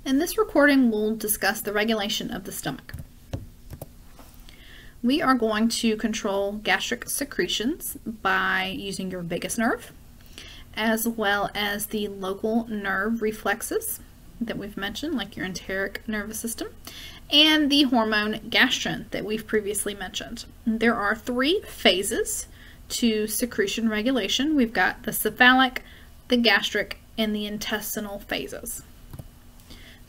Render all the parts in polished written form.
In this recording, we'll discuss the regulation of the stomach. We are going to control gastric secretions by using your vagus nerve, as well as the local nerve reflexes that we've mentioned, like your enteric nervous system, and the hormone gastrin that we've previously mentioned. There are 3 phases to secretion regulation. We've got the cephalic, the gastric, and the intestinal phases.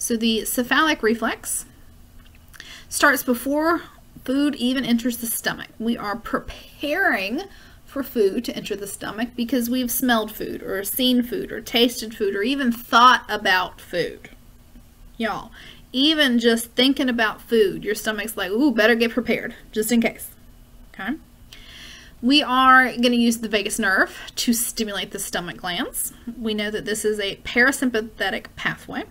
So the cephalic reflex starts before food even enters the stomach. We are preparing for food to enter the stomach because we've smelled food or seen food or tasted food or even thought about food. Y'all, even just thinking about food, your stomach's like, ooh, better get prepared just in case. Okay. We are going to use the vagus nerve to stimulate the stomach glands. We know that this is a parasympathetic pathway.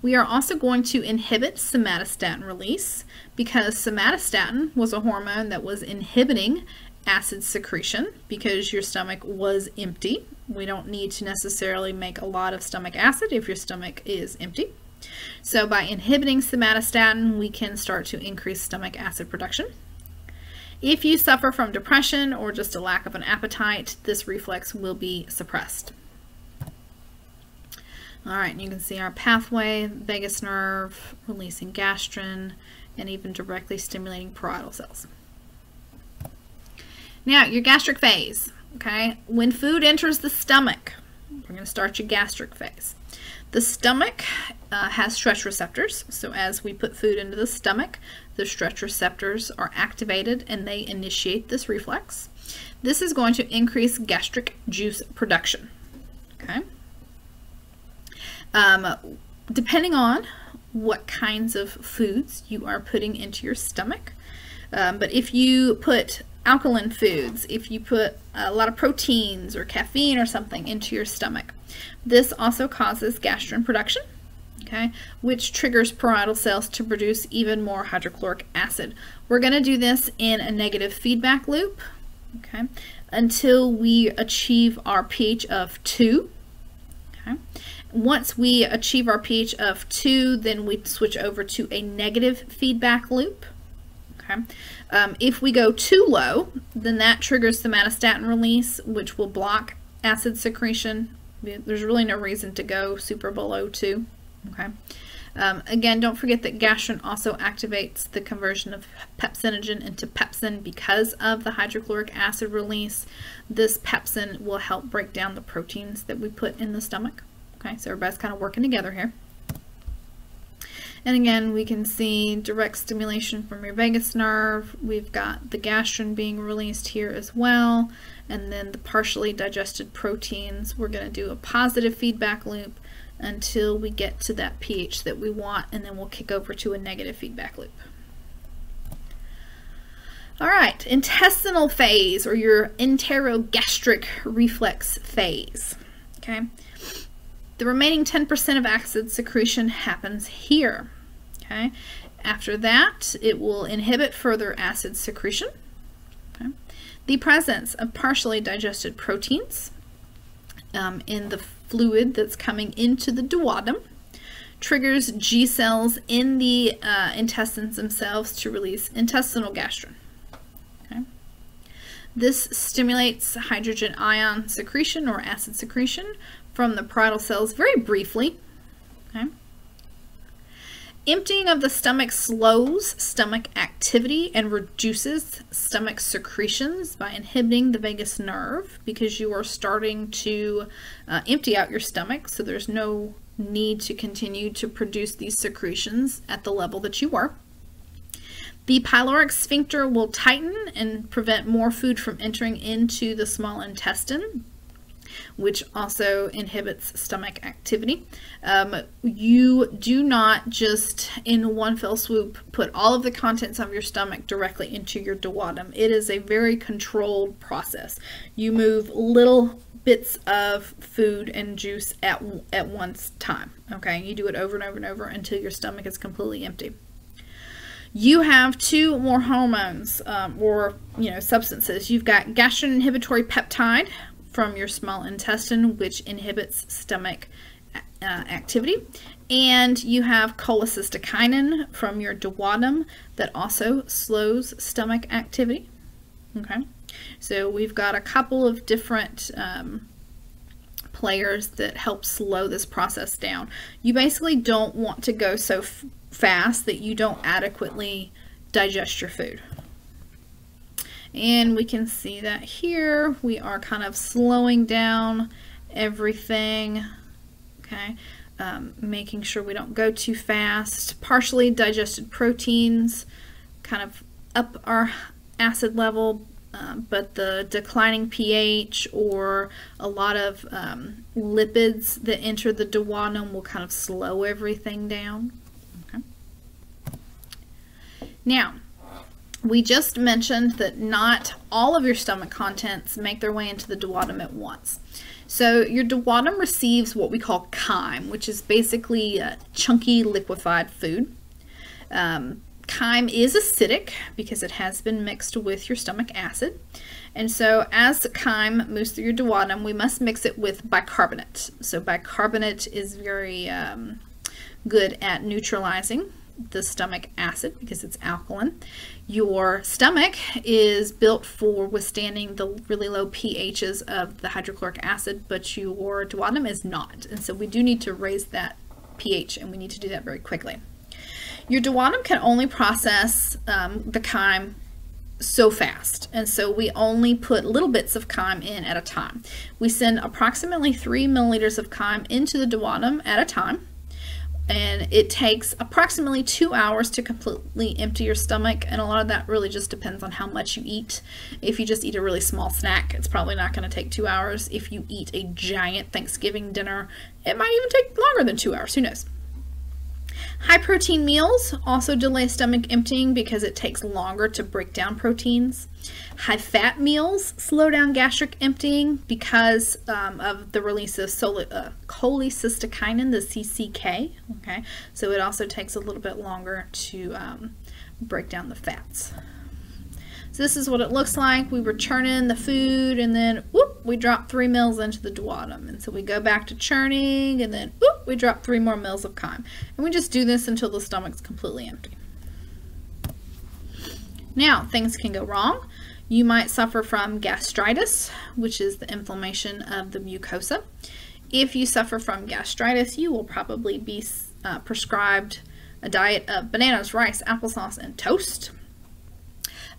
We are also going to inhibit somatostatin release because somatostatin was a hormone that was inhibiting acid secretion because your stomach was empty. We don't need to necessarily make a lot of stomach acid if your stomach is empty. So by inhibiting somatostatin, we can start to increase stomach acid production. If you suffer from depression or just a lack of an appetite, this reflex will be suppressed. All right, and you can see our pathway, vagus nerve, releasing gastrin, and even directly stimulating parietal cells. Now, your gastric phase, okay? When food enters the stomach, we're going to start your gastric phase. The stomach has stretch receptors, so as we put food into the stomach, the stretch receptors are activated and they initiate this reflex. This is going to increase gastric juice production, okay? Depending on what kinds of foods you are putting into your stomach, but if you put alkaline foods, if you put a lot of proteins or caffeine or something into your stomach, this also causes gastrin production, okay, which triggers parietal cells to produce even more hydrochloric acid. We're going to do this in a negative feedback loop, okay, until we achieve our pH of 2, okay. Once we achieve our pH of 2, then we switch over to a negative feedback loop. Okay. If we go too low, then that triggers somatostatin release, which will block acid secretion. There's really no reason to go super below 2. Okay. Again, don't forget that gastrin also activates the conversion of pepsinogen into pepsin because of the hydrochloric acid release. This pepsin will help break down the proteins that we put in the stomach. Okay, so everybody's kind of working together here. And again, we can see direct stimulation from your vagus nerve. We've got the gastrin being released here as well. And then the partially digested proteins, we're going to do a positive feedback loop until we get to that pH that we want, and then we'll kick over to a negative feedback loop. All right, intestinal phase, or your enterogastric reflex phase. Okay. The remaining 10% of acid secretion happens here. Okay. After that, it will inhibit further acid secretion. Okay. The presence of partially digested proteins in the fluid that's coming into the duodenum triggers G cells in the intestines themselves to release intestinal gastrin. Okay. This stimulates hydrogen ion secretion or acid secretion from the parietal cells very briefly. Okay. Emptying of the stomach slows stomach activity and reduces stomach secretions by inhibiting the vagus nerve because you are starting to empty out your stomach, so there's no need to continue to produce these secretions at the level that you were. The pyloric sphincter will tighten and prevent more food from entering into the small intestine, which also inhibits stomach activity. You do not just in one fell swoop put all of the contents of your stomach directly into your duodenum. It is a very controlled process. You move little bits of food and juice at one time. Okay, you do it over and over and over until your stomach is completely empty. You have 2 more hormones or substances. You've got gastrin inhibitory peptide from your small intestine, which inhibits stomach activity, And you have cholecystokinin from your duodenum that also slows stomach activity. Okay, so we've got a couple of different players that help slow this process down. You basically don't want to go so fast that you don't adequately digest your food. And we can see that here we are kind of slowing down everything, okay, making sure we don't go too fast. Partially digested proteins kind of up our acid level, but the declining pH or a lot of lipids that enter the duodenum will kind of slow everything down. Okay. Now, we just mentioned that not all of your stomach contents make their way into the duodenum at once. So your duodenum receives what we call chyme, which is basically chunky liquefied food. Chyme is acidic because it has been mixed with your stomach acid. And so as chyme moves through your duodenum, we must mix it with bicarbonate. So bicarbonate is very good at neutralizing the stomach acid because it's alkaline. Your stomach is built for withstanding the really low pHs of the hydrochloric acid, but your duodenum is not. And so we do need to raise that pH, and we need to do that very quickly. Your duodenum can only process the chyme so fast, and so we only put little bits of chyme in at a time. We send approximately 3 milliliters of chyme into the duodenum at a time, and it takes approximately 2 hours to completely empty your stomach, and a lot of that really just depends on how much you eat. If you just eat a really small snack, it's probably not going to take 2 hours. If you eat a giant Thanksgiving dinner, it might even take longer than 2 hours, who knows. High protein meals also delay stomach emptying because it takes longer to break down proteins. High fat meals slow down gastric emptying because of the release of cholecystokinin, the CCK. Okay, so it also takes a little bit longer to break down the fats. So this is what it looks like. We were churning the food, and then whoop, we drop 3 mils into the duodenum. And so we go back to churning, and then whoop, we drop 3 more mils of chyme. And we just do this until the stomach's completely empty. Now, things can go wrong. You might suffer from gastritis, which is the inflammation of the mucosa. If you suffer from gastritis, you will probably be prescribed a diet of bananas, rice, applesauce, and toast.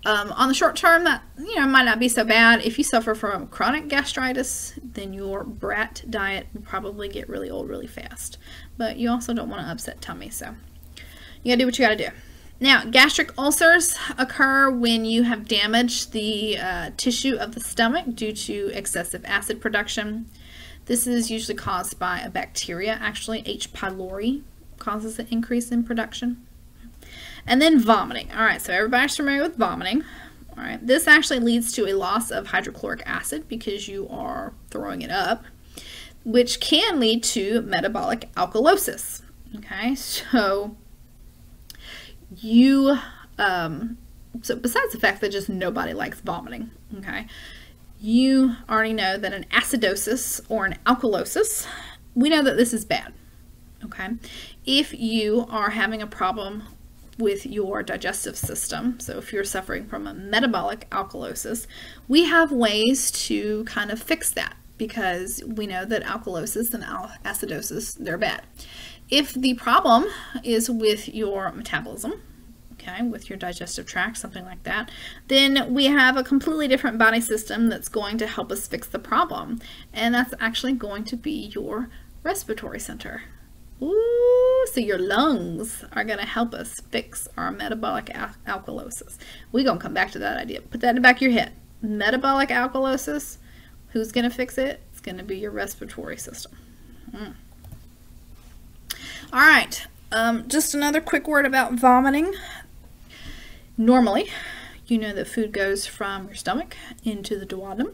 On the short term, that might not be so bad. If you suffer from chronic gastritis, then your brat diet will probably get really old really fast. But you also don't want to upset tummy, so you gotta do what you gotta do. Now, gastric ulcers occur when you have damaged the tissue of the stomach due to excessive acid production. This is usually caused by a bacteria. Actually, H. pylori causes an increase in production. And then vomiting. All right, so everybody's familiar with vomiting. All right, this actually leads to a loss of hydrochloric acid because you are throwing it up, which can lead to metabolic alkalosis. Okay, so so besides the fact that just nobody likes vomiting, okay, you already know that an acidosis or an alkalosis, we know that this is bad. Okay, if you are having a problem with your digestive system, so if you're suffering from a metabolic alkalosis, we have ways to kind of fix that because we know that alkalosis and acidosis, they're bad. If the problem is with your metabolism, okay, with your digestive tract, something like that, then we have a completely different body system that's going to help us fix the problem, and that's actually going to be your respiratory center. Ooh, so your lungs are going to help us fix our metabolic alkalosis. We're going to come back to that idea. Put that in the back of your head. Metabolic alkalosis, who's going to fix it? It's going to be your respiratory system. All right, just another quick word about vomiting. Normally, you know that food goes from your stomach into the duodenum.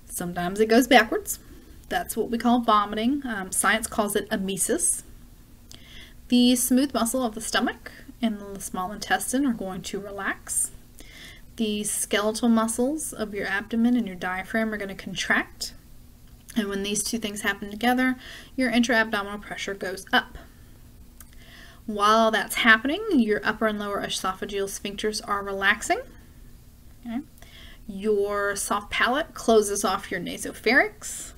Sometimes it goes backwards. That's what we call vomiting. Science calls it emesis. The smooth muscle of the stomach and the small intestine are going to relax. The skeletal muscles of your abdomen and your diaphragm are going to contract. And when these two things happen together, your intra-abdominal pressure goes up. While that's happening, your upper and lower esophageal sphincters are relaxing. Okay. Your soft palate closes off your nasopharynx.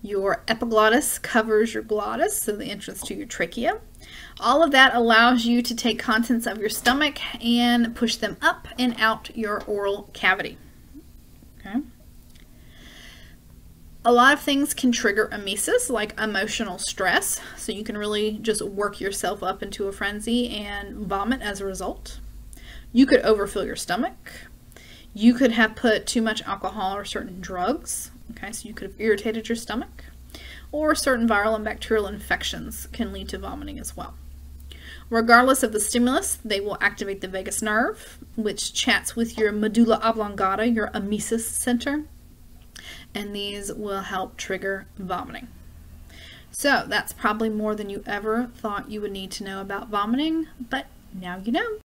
Your epiglottis covers your glottis, so the entrance to your trachea. All of that allows you to take contents of your stomach and push them up and out your oral cavity. Okay. A lot of things can trigger emesis, like emotional stress, so you can really just work yourself up into a frenzy and vomit as a result. You could overfill your stomach. You could have put too much alcohol or certain drugs, okay, so you could have irritated your stomach, or certain viral and bacterial infections can lead to vomiting as well. Regardless of the stimulus, they will activate the vagus nerve, which chats with your medulla oblongata, your emesis center, and these will help trigger vomiting. So that's probably more than you ever thought you would need to know about vomiting, but now you know.